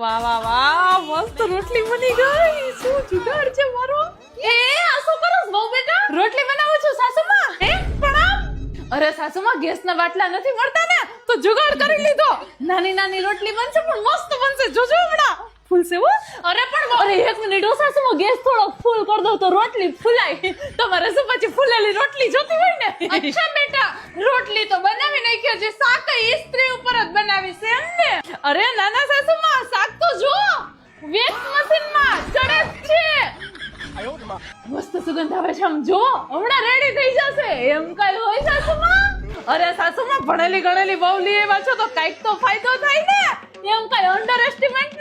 વાહ વાહ વાહ, મસ્ત રોટલી બની ગઈ. શું જુગાડ છે મારો. એ આ શું કરો છો બહુ બેટા? રોટલી બનાવું છું સાસુમાં. હે પ્રણામ. અરે સાસુમાં ગેસના બાટલા નથી મળતા ને, તો જુગાડ કરી લીધો. નાની નાની રોટલી બનશે પણ મસ્ત બનશે, જોજો હમણાં. ફૂલશે હો. અરે પણ અરે એક મિનિટ હો સાસુમાં, ગેસ થોડો ફૂલ કરી દો તો રોટલી ફૂલાય. તમારે શું પછી ફૂલેલી રોટલી જોતી હોય ને? અચ્છા બેટા, રોટલી તો બનાવી નાખ્યો છે, શાક ઇસ્ત્રી ઉપર જ બનાવી છે એમ ને? અરે નાના સાસુમાં, શાક તો જો વેક્સ મશીનમાં ચડે જ છે. મસ્ત સુગંધ આવે છે, આમ જો હમણાં રેડી થઈ જશે. એમ કઈ હોય સાસુમાં? અરે સાસુમાં ભણેલી ગણેલી બહુ લઈ આવ્યા છો તો કઈક તો ફાયદો થાય ને. એમ કઈ અંડર એસ્ટિમેટ